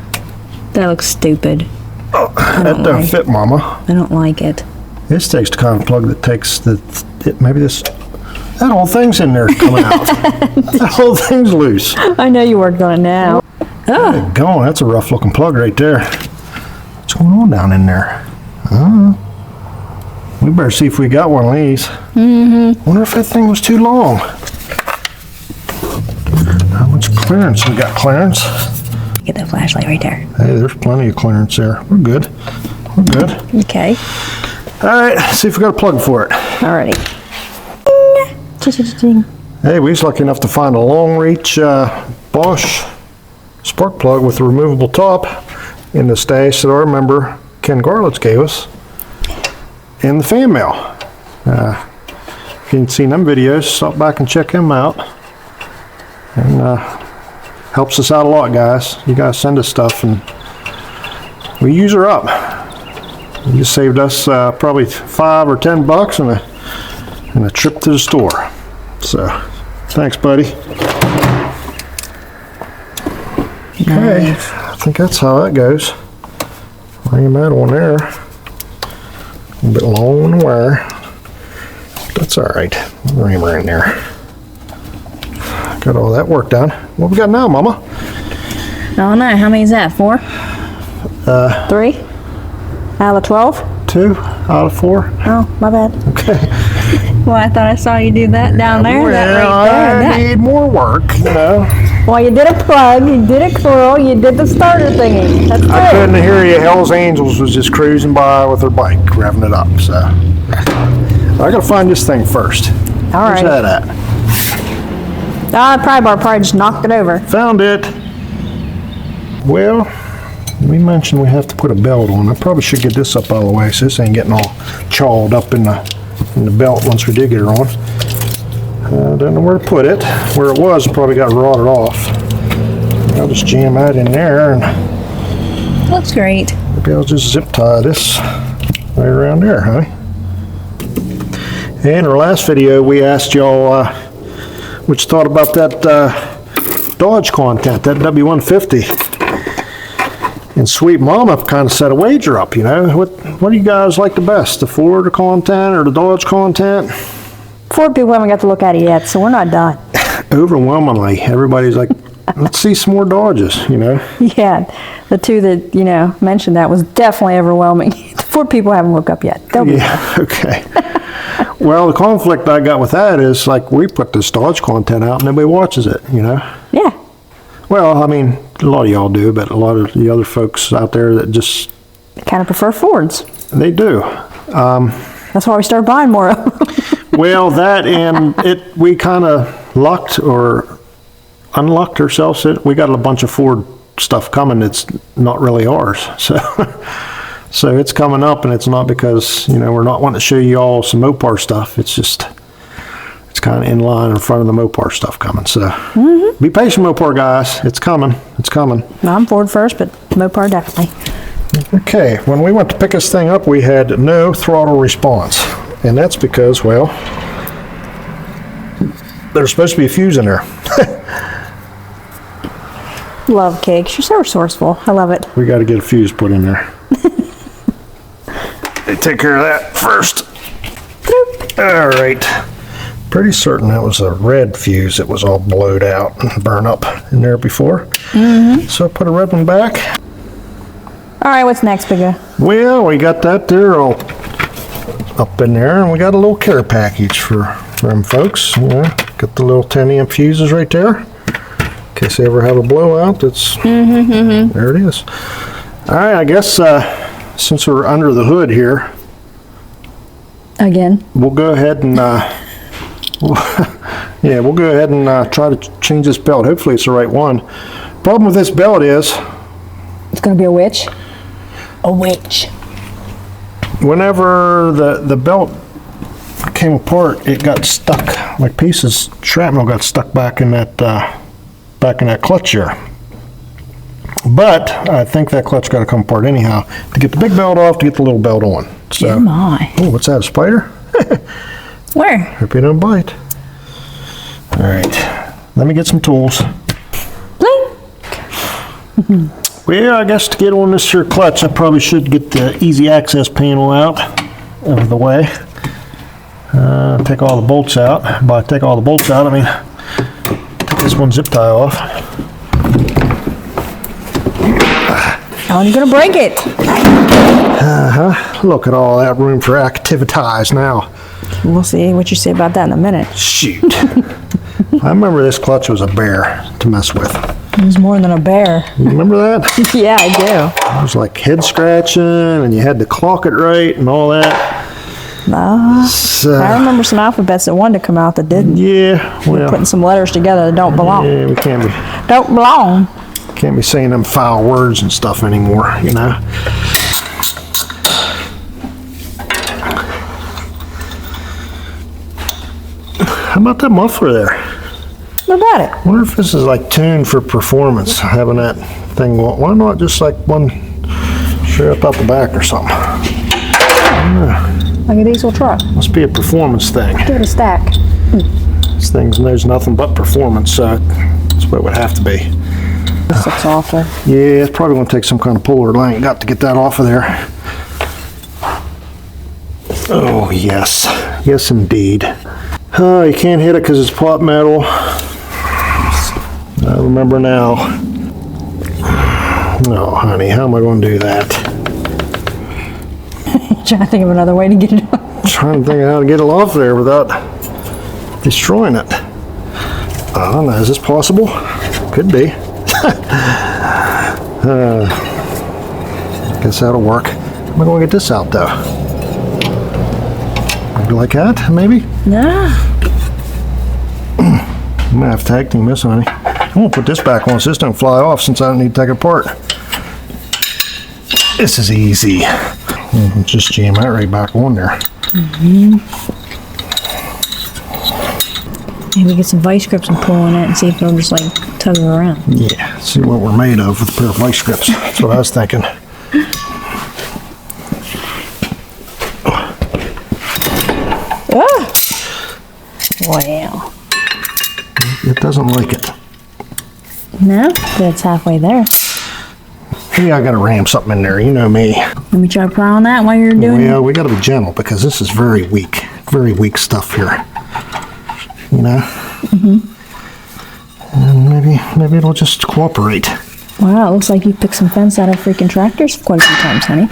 That looks stupid. Oh, that don't fit, Mama. I don't like it. This takes the kind of plug that takes maybe this. That whole thing's in there coming out. That whole thing's loose. I know you worked on it now. Oh. Going, that's a rough looking plug right there. What's going on down in there? We better see if we got one of these. Wonder if that thing was too long. How much clearance we got, Clarence? Get that flashlight right there. Hey, there's plenty of clearance there. We're good. We're good. Okay. All right, see if we got a plug for it. Alrighty. Hey, we was lucky enough to find a long reach Bosch spark plug with a removable top in the stash that I remember Ken Garlitz gave us in the fan mail. If you haven't seen them videos, stop back and check them out. And helps us out a lot, guys. You guys send us stuff and we use her up. You just saved us probably $5 or $10 and a trip to the store. So, thanks, buddy. Okay, I think that's how that goes. Laying that on there. A little bit long on the wire. That's all right. Ram her in there. Got all that work done. What we got now, Mama? I don't know. How many is that? 4? 3? Out of 12? 2 out of 4. Oh, my bad. Okay. Well, I thought I saw you do that down there. That right there. I need more work, you know. Well, you did a plug, you did a curl, you did the starter thingy. That's good. I couldn't hear you. Hell's Angels was just cruising by with her bike, revving it up. So I gotta find this thing first. All right. Where's that at? Pry bar probably just knocked it over. Found it. Well, we mentioned we have to put a belt on. I probably should get this up all the way so this ain't getting all chawed up in the belt once we do get her on. I don't know where to put it. Where it was probably got rotted off. I'll just jam that in there and Looks great. maybe I'll just zip tie this right around there, honey. In our last video we asked y'all what you thought about that Dodge content, that W150. And Sweet Mama kind of set a wager up, you know. What do you guys like the best, the Ford content or the Dodge content? Ford people haven't got to look at it yet, so we're not done. Overwhelmingly, everybody's like, let's see some more Dodges, you know. Yeah, the two that, mentioned that was definitely overwhelming. The Ford people haven't looked up yet. They'll be Yeah, okay. Well, the conflict I got with that is, like, we put this Dodge content out and nobody watches it, you know. Yeah. Well, I mean, a lot of y'all do, but a lot of the other folks out there that just... They kind of prefer Fords. They do. That's why we started buying more of them. Well, that and we kind of locked or unlocked ourselves. We got a bunch of Ford stuff coming that's not really ours. So it's coming up, and it's not because, we're not wanting to show you all some Mopar stuff. It's just, it's kind of in line in front of the Mopar stuff coming. So be patient, Mopar guys. It's coming. It's coming. I'm Ford first, but Mopar definitely. Okay, when we went to pick this thing up, we had no throttle response. And that's because, well, there's supposed to be a fuse in there. Love cakes. You're so resourceful. I love it. We got to get a fuse put in there. They take care of that first. All right. Pretty certain that was a red fuse that was all blowed out and burned up in there before. So I put a red one back. All right, what's next, Big O? Well, we got that there all up in there, and we got a little care package for them folks. Got the little 10-amp fuses right there. In case they ever have a blowout, that's there it is. All right, I guess since we're under the hood here, Again. we'll go ahead and we'll go ahead and try to change this belt. Hopefully it's the right one. Problem with this belt is It's going to be a witch. A witch. whenever the belt came apart, it got stuck, like pieces, shrapnel got stuck back in that clutch there. But I think that clutch got to come apart anyhow to get the big belt off, to get the little belt on. So, Oh my. oh, what's that, a spider? Where? Hope you don't bite. All right, let me get some tools. Blink. Well, I guess to get on this here clutch, I probably should get the easy access panel out of the way. Take all the bolts out. By take all the bolts out, I mean take this one zip tie off. How are you gonna break it? Look at all that room for activities now. We'll see what you say about that in a minute. Shoot. I remember this clutch was a bear to mess with. It was more than a bear. You remember that? Yeah, I do. It was like head scratching, and you had to clock it right and all that. So, I remember some alphabets that wanted to come out that didn't. yeah, well, Putting some letters together that don't belong. yeah, we can't Don't be saying them foul words and stuff anymore, you know. How about that muffler there? What about it? I wonder if this is like tuned for performance, having that thing go. Why not just like one straight up the back or something? Like a diesel truck. Must be a performance thing. Give it a stack. This thing knows nothing but performance, so that's what it would have to be. This looks awful. Yeah, it's probably going to take some kind of puller length. Got to get that off of there. Oh, yes. Yes, indeed. Oh, you can't hit it because it's pot metal. I remember now. No, honey, how am I going to do that? Trying to think of another way to get it off. Trying to think of how to get it off there without destroying it. I don't know, is this possible? Could be. Guess that'll work. How am I going to get this out though? Maybe like that, maybe? Nah. I'm gonna have to tag team this, honey. I'm gonna put this back on so this don't fly off since I don't need to take it apart. This is easy. Just jam that right back on there. Maybe get some vice grips and pull on it and see if it'll just like tug it around. Yeah, see what we're made of with a pair of vice grips. That's what I was thinking. Ah! Wow. It doesn't like it. No, but it's halfway there. Yeah, I gotta ram something in there, you know me. Let me try to pry on that while you're doing Well, we gotta be gentle because this is very weak stuff here. You know? And maybe it'll just cooperate. Wow, it looks like you picked some fence out of freaking tractors quite a few times, honey.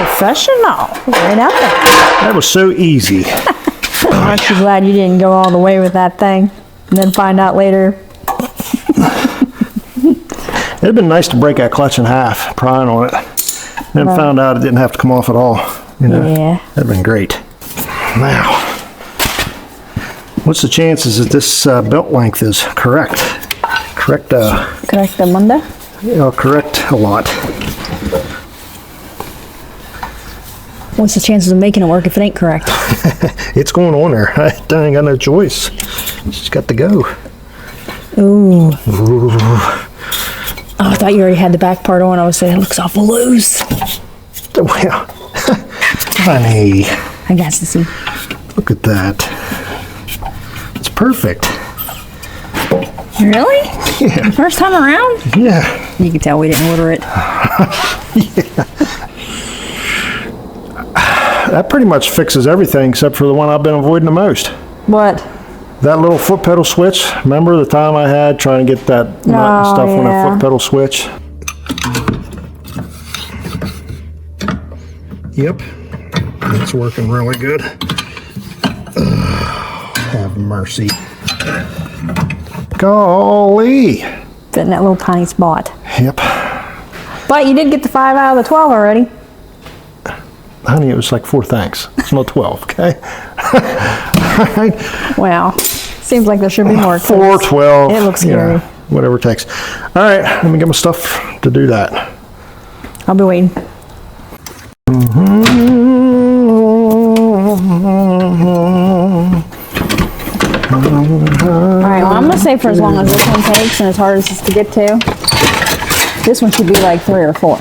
Professional. Right out there. That was so easy. Aren't you glad you didn't go all the way with that thing? And then find out later. It'd been nice to break that clutch in half, prying on it. Then found out it didn't have to come off at all. You know? Yeah. That'd been great. Now, what's the chances that this belt length is correct? Correct, Correct, Amanda? correct a lot. What's the chances of making it work if it ain't correct? It's going on there. I ain't got no choice. Just got to go. Ooh. Ooh. Oh, I thought you already had the back part on. I was saying it looks awful loose. Well, honey, I got to see. look at that. It's perfect. Really? Yeah. First time around? Yeah. You can tell we didn't order it. That pretty much fixes everything except for the one I've been avoiding the most. What? That little foot pedal switch. Remember the time I had trying to get that nut and stuff on that yeah. foot pedal switch? Yep. It's working really good. Have mercy. Golly. Fit in that little tiny spot. Yep. But you did get the 5 out of the 12 already. Honey, it was like 4 thanks. It's not 12, okay? All right. Wow. Seems like there should be more. 4, 12. It looks you scary. know, whatever it takes. All right, let me get my stuff to do that. I'll be waiting. Alright, well I'm gonna say for as long as this one takes and as hard as it's to get to, this one should be like 3 or 4.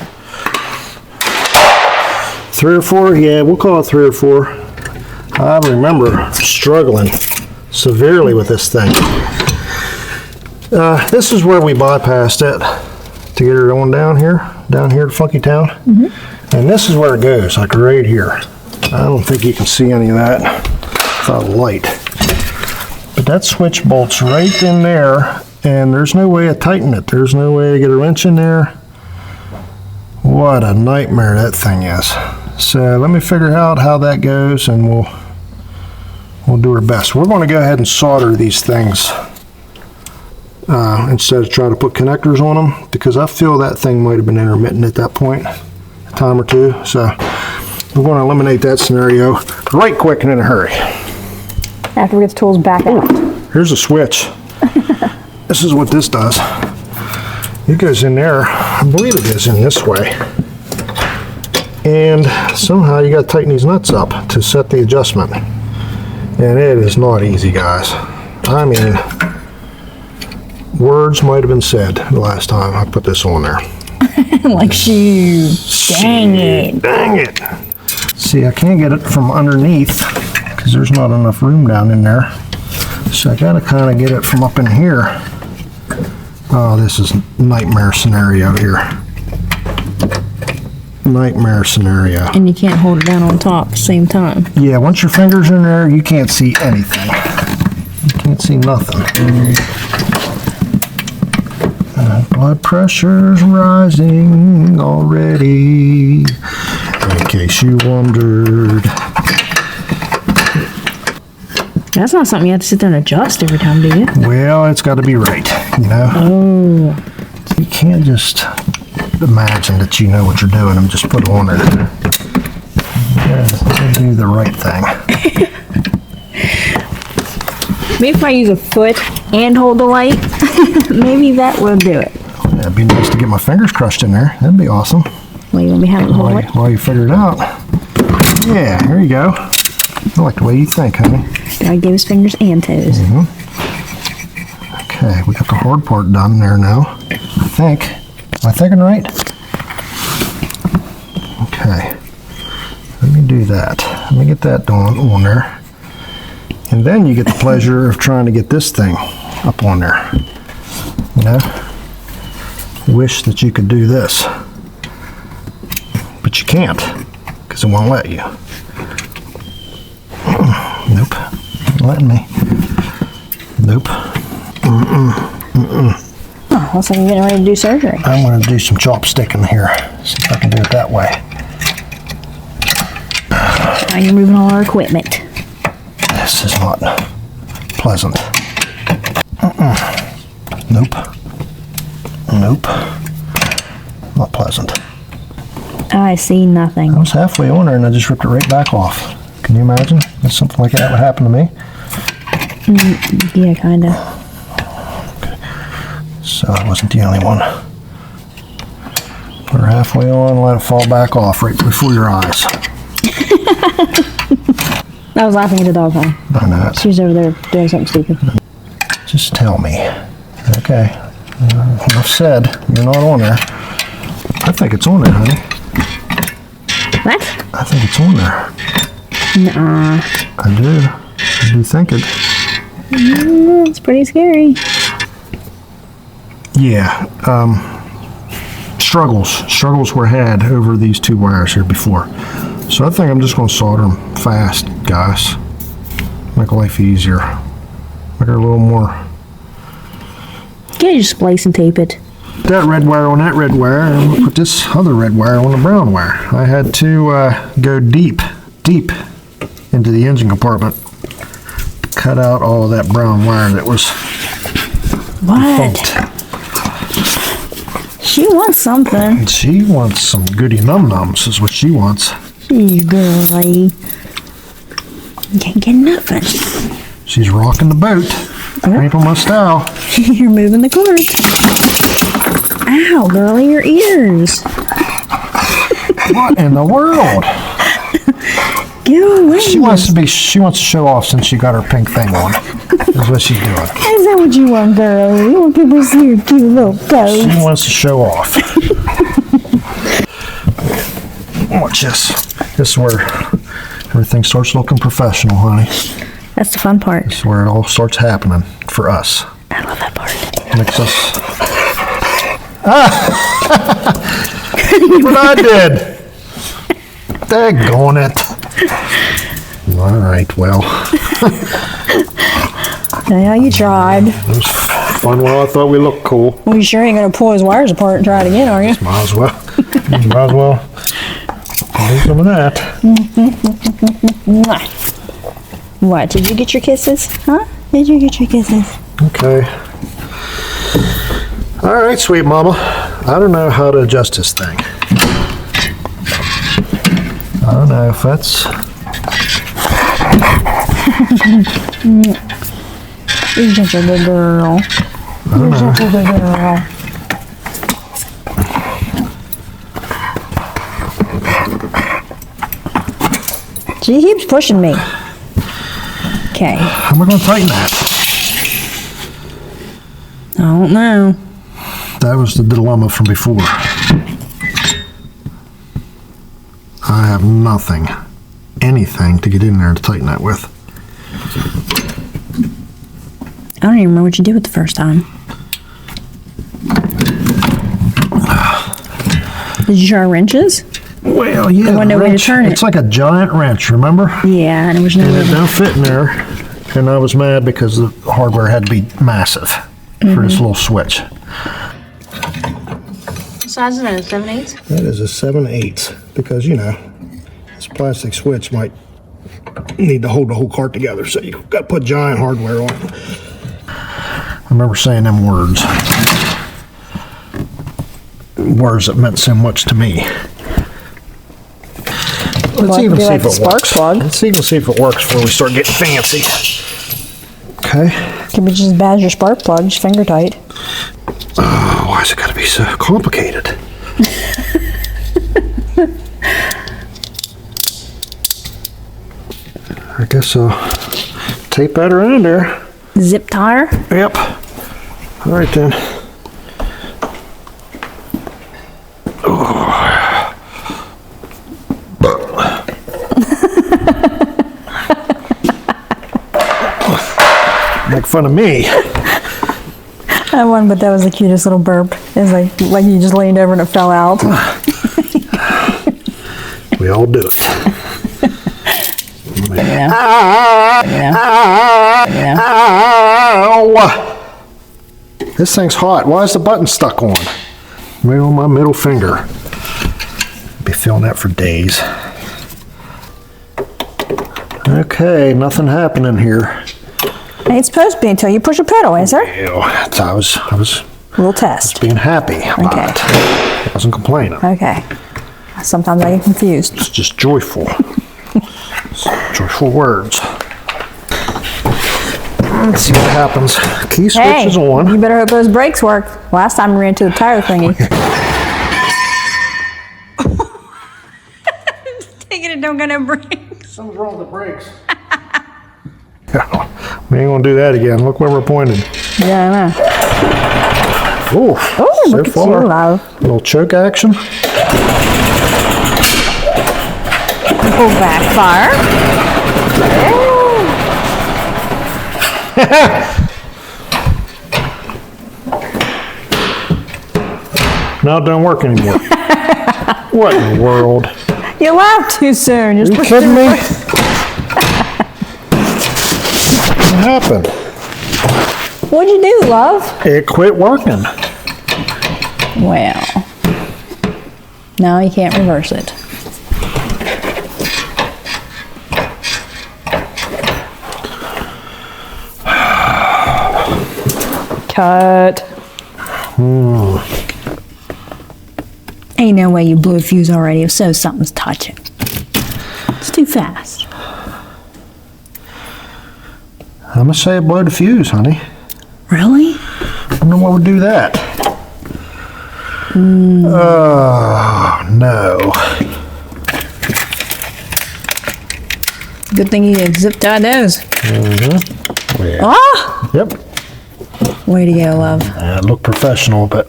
3 or 4? Yeah, we'll call it 3 or 4. I remember struggling severely with this thing. This is where we bypassed it to get her going down here to Funky Town. And this is where it goes, like right here. I don't think you can see any of that without light. But that switch bolts right in there, and there's no way to tighten it. There's no way to get a wrench in there. What a nightmare that thing is. So let me figure out how that goes, and we'll do our best. We're going to go ahead and solder these things instead of try to put connectors on them, because I feel that thing might have been intermittent at that point, a time or two. So we're going to eliminate that scenario right quick and in a hurry. After we get the tools back out. Here's a switch. This is what this does. It goes in there. I believe it goes in this way. And somehow you got to tighten these nuts up to set the adjustment. And it is not easy, guys. I mean, words might have been said the last time I put this on there. Like, shoot. Dang it. Dang it. See, I can't get it from underneath because there's not enough room down in there. So I gotta kind of get it from up in here. Oh, this is nightmare scenario here. Nightmare scenario. And you can't hold it down on top at the same time. Yeah, once your finger's in there, you can't see anything. You can't see nothing. Blood pressure's rising already, in case you wondered. That's not something you have to sit there and adjust every time, do you? Well, it's got to be right, you know? Oh. You can't just imagine that you know what you're doing and just put it on there. You gotta do the right thing. Maybe if I use a foot and hold the light, maybe that will do it. It'd be nice to get my fingers crushed in there. That'd be awesome. Well, you want me to have it hold it? While you figure it out. Yeah, there you go. I like the way you think, honey. I give his fingers and toes. Okay, we got the hard part done there now, I think. Am I thinking right? Okay. Let me do that. Let me get that on there. And then you get the pleasure of trying to get this thing up on there. You know? Wish that you could do this. But you can't, because it won't let you. Nope. Not letting me. Nope. Oh, looks like you're getting ready to do surgery. I'm going to do some chopsticking here. See if I can do it that way. Now you're moving all our equipment. This is not pleasant. Nope. Nope. Not pleasant. I see nothing. I was halfway on there and I just ripped it right back off. Can you imagine if something like that would happen to me? Yeah, kind of. Okay. So I wasn't the only one. Put her halfway on and let it fall back off right before your eyes. I was laughing at the dog, huh? I know it. She was over there doing something stupid. Just tell me. Okay. Enough said. You're not on there. I think it's on there, honey. What? I think it's on there. Nuh-uh. I do. I do think it. It's pretty scary. Yeah. Struggles were had over these two wires here before. So I think I'm just going to solder them fast, guys. Make life easier. Make it a little more. Can't you just splice and tape it? That red wire on that red wire, and we'll put this other red wire on the brown wire. I had to go deep into the engine compartment to cut out all of that brown wire that was What? defunct. She wants something. She wants some goody num-nums is what she wants. She's girly. Can't get nothing. She's rocking the boat. Ain't on my style. You're moving the cords. Ow, girlie, your ears. What in the world? Go away. She wants to show off since she got her pink thing on. That's what she's doing. Is that what you want, girl? You want people to see your cute little toes? She wants to show off. Watch this. This is where everything starts looking professional, honey. That's the fun part. This is where it all starts happening for us. I love that part. Makes us. Ah! What I did. Daggone it. All right, well. Yeah, you tried. It was fun while I thought we looked cool. Well, you sure ain't gonna pull his wires apart and try it again, are you? Might as well. Might as well do some of that. What, did you get your kisses? Huh? Did you get your kisses? Okay. All right, sweet mama. I don't know how to adjust this thing. I don't know if that's... You're such a good girl. You're such a good girl. She keeps pushing me. Okay. How am I going to tighten that? I don't know. That was the dilemma from before. I have nothing, anything to get in there to tighten that with. I don't even remember what you did with the first time. Did you try wrenches? Well, yeah. There wasn't no way to wrench. turn it. It's like a giant wrench, remember? Yeah, and it was no And way it to... don't fit in there. And I was mad because the hardware had to be massive for this little switch. What size is that, a 7/8? That is a 7/8 because, you know, this plastic switch might need to hold the whole cart together. So you've got to put giant hardware on it. I remember saying them words. Words that meant so much to me. Let's even see if it works. Let's even see if it works before we start getting fancy. Okay. Can be just as bad as your spark plug, just finger tight. Oh, why has it got to be so complicated? I guess I'll tape that around there. Zip tire? Yep. All right then. Make fun of me. That one, but that was the cutest little burp. It was like you just leaned over and it fell out. We all do it. Ow! This thing's hot. Why is the button stuck on? Right on my middle finger. I'll be feeling that for days. Okay, nothing happening here. Ain't supposed to be until you push a pedal, is there? Ew, I was We'll test. being happy about it. I wasn't complaining. Okay. Sometimes I get confused. It's just joyful. Joyful words. Let's see what happens. Key switch is on. You better hope those brakes work. Last time we ran into the tire thingy. Taking it, don't got no brakes. Something's wrong with the brakes. We ain't gonna do that again. Look where we're pointed. Yeah, I know. Ooh, Oh, so look at far. you, love. Little choke action. Pull backfire. Now it don't work anymore. What in the world? You laughed too soon. Are you kidding me? What happened? What'd you do, love? It quit working. Well, now you can't reverse it. Cut. Ain't no way you blew a fuse already, so something's touching. It's too fast. I'm gonna say it blew the fuse, honey. Really? I don't know what would do that. Oh, no. Good thing you zip tied those. Mm-hmm. Yeah. Ah! Yep. Way to go, love. It looked professional, but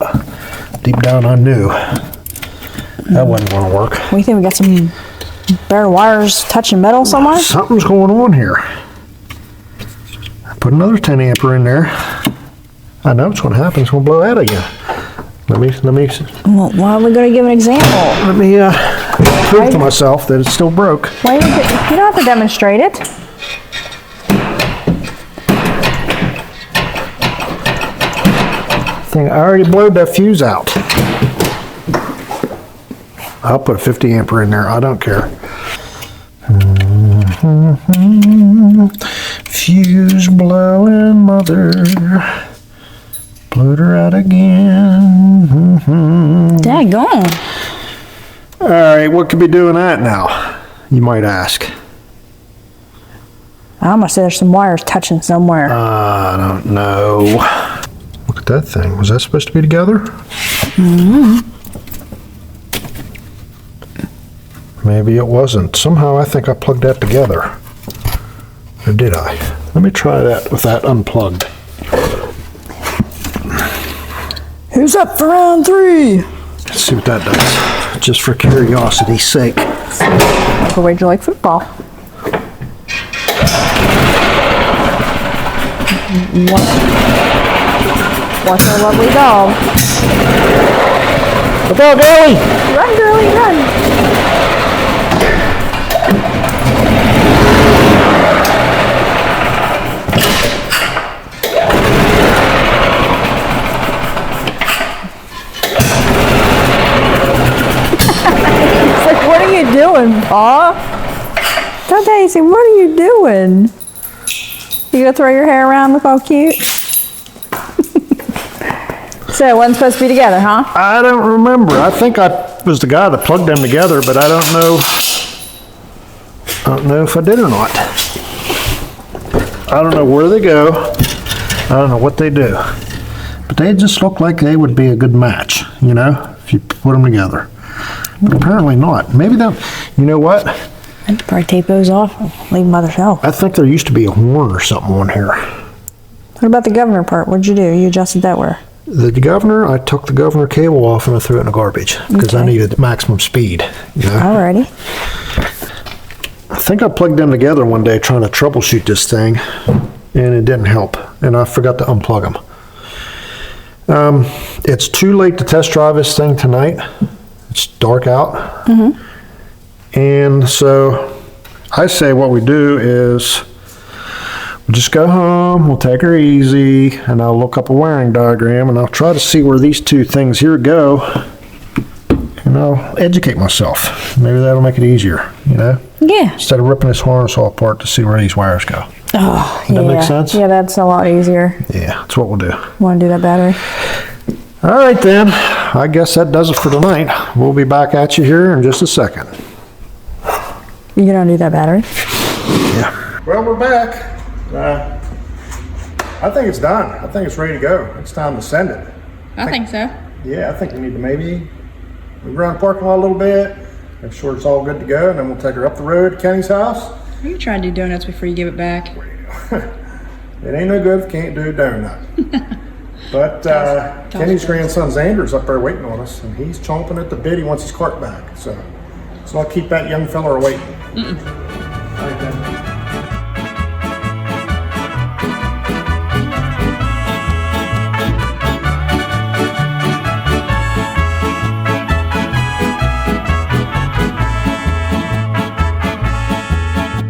deep down I knew that wasn't going to work. What do you think? We got some bare wires touching metal somewhere? Something's going on here. Put another 10 amper in there. I know what's going to happen. It's going to blow out again. Let me Well, why are we going to give an example? prove to myself that it's still broke. Why you don't have to demonstrate it. I already blowed that fuse out. I'll put a 50 amper in there. I don't care. Fuse blowing mother. Blowed her out again. Daggone. All right, what could be doing that now? You might ask. I must say there's some wires touching somewhere. I don't know. Look at that thing. Was that supposed to be together? Mm-hmm. Maybe it wasn't. Somehow I think I plugged that together. Or did I? Let me try that with that unplugged. Who's up for round 3? Let's see what that does. Just for curiosity's sake. Microwave you like football. Watch our lovely dog. Look out, girlie! Run, girlie, run. It's like, what are you doing, Pa? Don't Daisy, what are you doing? You gonna throw your hair around, look all cute? So it wasn't supposed to be together, huh? I don't remember. I think I was the guy that plugged them together, but I don't know. I don't know if I did or not. I don't know where they go. I don't know what they do. But they just look like they would be a good match, you know, if you put them together. But apparently not. Maybe they'll, you know what? I'd probably tape those off and leave them by themselves. I think there used to be a horn or something on here. What about the governor part? What'd you do? You adjusted that where? The governor, I took the governor cable off and I threw it in the garbage because I Okay. needed maximum speed, you know. Alrighty. I think I plugged them together one day trying to troubleshoot this thing, and it didn't help, and I forgot to unplug them. It's too late to test drive this thing tonight. It's dark out. Mm-hmm. And so I say what we do is we'll just go home, we'll take her easy, and I'll look up a wiring diagram, and I'll try to see where these two things here go, and I'll educate myself. Maybe that'll make it easier, you know? Yeah. Instead of ripping this harness all apart to see where these wires go. Oh, Does that make sense? Yeah, that's a lot easier. Yeah, that's what we'll do. Want to do that battery? All right then, I guess that does it for tonight. We'll be back at you here in just a second. You gonna do that battery? Yeah. Well, we're back. I think it's done. I think it's ready to go. It's time to send it. I think so. Yeah, I think we need to maybe move around the parking lot a little bit, make sure it's all good to go, and then we'll take her up the road to Kenny's house. You try to do donuts before you give it back. It ain't no good if you can't do a donut. But Kenny's grandson Xander's up there waiting on us, and he's chomping at the bit. He wants his cart back. So I'll keep that young fella waiting. All right, then.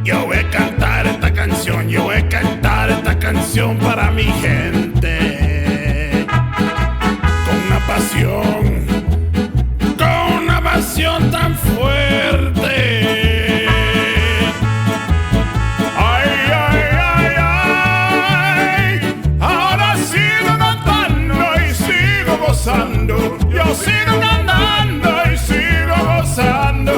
Yo voy a cantar esta canción, yo voy a cantar esta canción para mi gente. Con una pasión tan fuerte. Ay, ay, ay, ay. Ahora sigo cantando y sigo gozando. Yo sigo cantando y sigo gozando.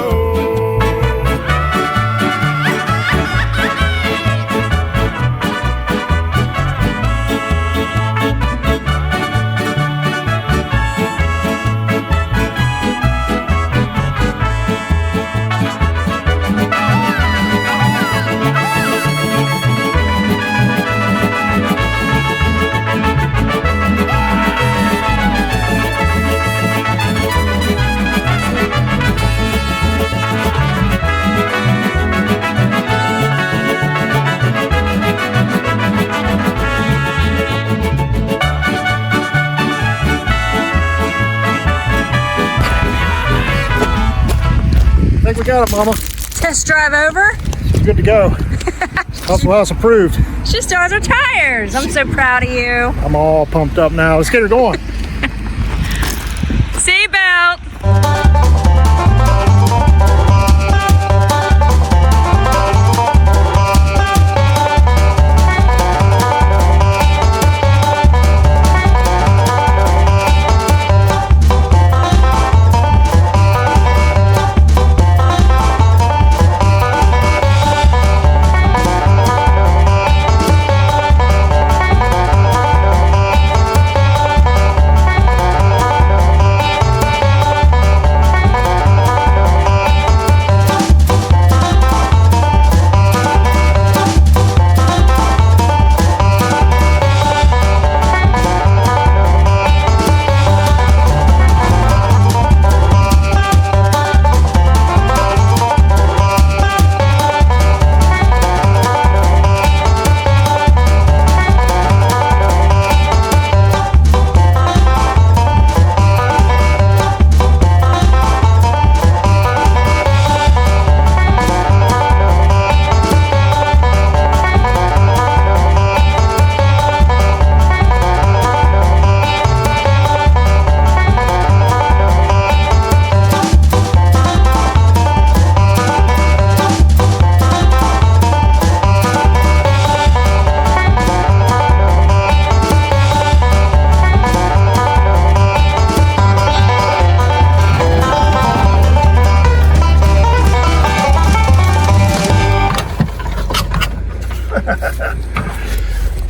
got it, Mama. Test drive over. She's good to go. Hustle House approved. She still has her tires. I'm so proud of you. I'm all pumped up now. Let's get her going. Seatbelt.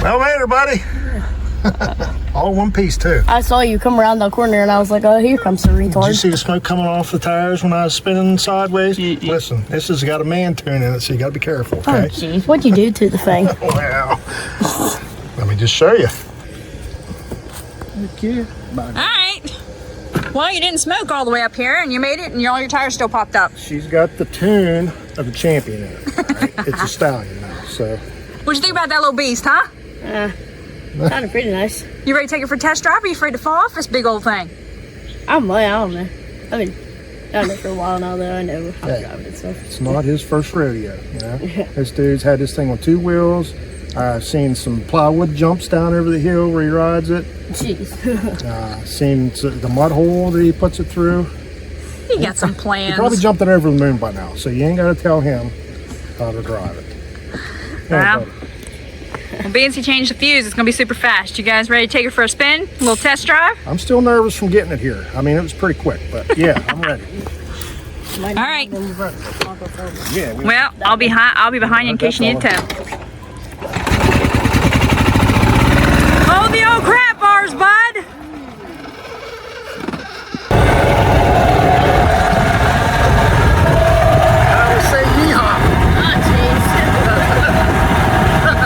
Well made her, buddy. All one piece, too. I saw you come around the corner and I was like, oh, here comes the Did you retard. see the smoke coming off the tires when I was spinning sideways? Listen, this has got a man tune in it, so you got to be careful, Oh, okay? jeez. What'd you do to the thing? Wow. Let me just show you. Okay. All right. Well, you didn't smoke all the way up here, and you made it, and all your tires still popped up. She's got the tune of the champion in it. All right? It's a stallion now, so. What'd you think about that little beast, huh? Sounded pretty nice. You ready to take it for a test drive, or are you afraid to fall off this big old thing? I don't know. I've been down there for a while now, though. I know how to drive it and stuff. It's not his first rodeo, you know? This dude's had this thing on 2 wheels. I've seen some plywood jumps down over the hill where he rides it. Jeez. Seen the mud hole that he puts it through. You got some He plans. probably jumped it over the moon by now, so you ain't got to tell him how to drive it. Yeah, Wow. buddy. Well, Bancy changed the fuse. It's going to be super fast. You guys ready to take it for a spin? A little test drive? I'm still nervous from getting it here. I mean, it was pretty quick, but yeah, I'm ready. All right. Yeah. Well, I'll be behind you in case you need a tow. Oh, the old crap bars, bud. I would say yeehaw. Oh, jeez. What the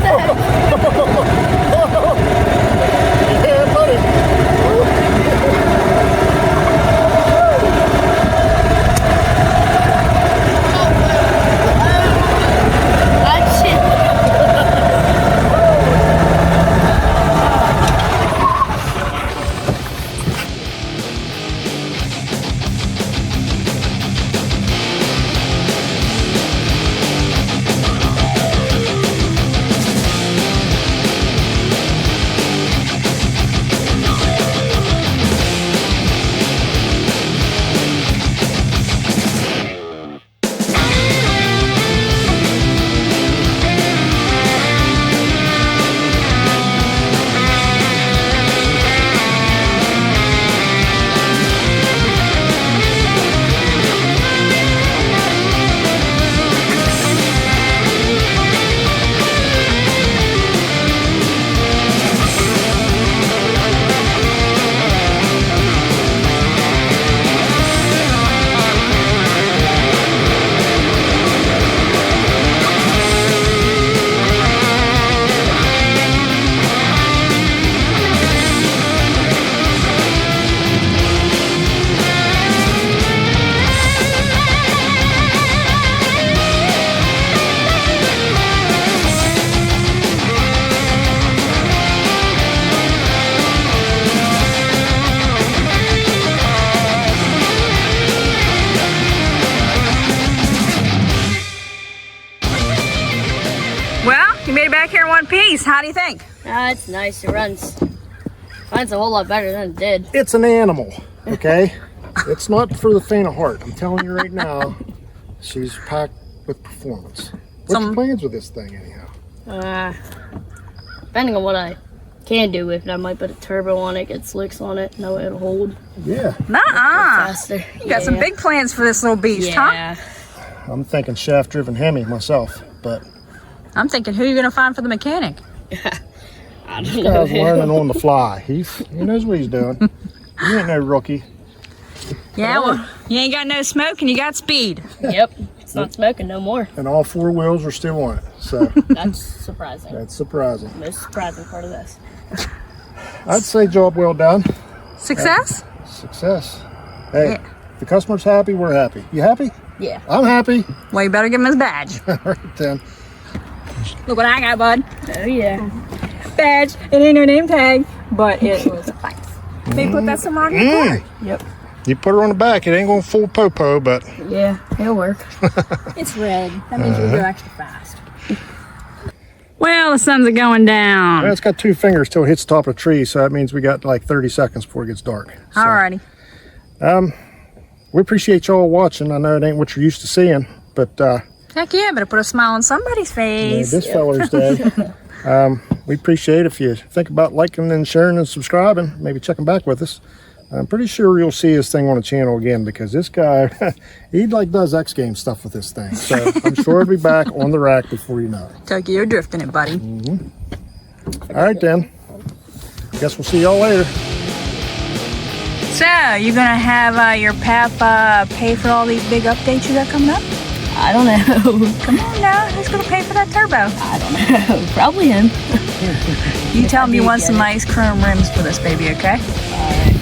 heck? you think? It's nice. It runs a whole lot better than it did. It's an animal, okay? It's not for the faint of heart. I'm telling you right now, she's packed with performance. What's your plans with this thing anyhow? Depending on what I can do with it, I might put a turbo on it, get slicks on it, know it'll hold Yeah. Nuh-uh. faster. You got some big plans for this little beast, huh? Yeah. I'm thinking shaft-driven Hemi myself, but I'm thinking, who are you going to find for the mechanic? I this don't guy's know. learning on the fly. He knows what he's doing. He ain't no rookie. Yeah, well, you ain't got no smoke and you got speed. Yep. It's not smoking no more. And all 4 wheels are still on it, so That's surprising. that's surprising. Most surprising part of this. I'd say job well done. Success? Success. Hey, Yeah. the customer's happy, we're happy. You happy? Yeah. I'm happy. Well, you better give him his badge. All right then. Look what I got, bud. Oh yeah. Badge. It ain't no name tag, but it was nice. They put that somewhere on your car. Yep. You put her on the back, it ain't gonna full popo, but Yeah, it'll work. It's red. That means you'll go extra fast. Well, the sun's going down. it's got 2 fingers till it hits the top of the tree, so that means we got like 30 seconds before it gets dark. So, Alrighty. we appreciate y'all watching. I know it ain't what you're used to seeing, but Heck yeah, better put a smile on somebody's yeah, face. this Father's Day. We appreciate if you think about liking and sharing and subscribing, maybe checking back with us. I'm pretty sure you'll see his thing on the channel again because this guy, he like does X Games stuff with this thing. So I'm sure he'll be back on the rack before you know it. Tokyo drifting it, buddy. All right then. Guess we'll see y'all later. So, you gonna have your pap pay for all these big updates you got coming up? I don't know. Come on now, who's gonna pay for that turbo? I don't know. Probably him. You tell him you want get some it. nice chrome rims for this baby, okay? Alright.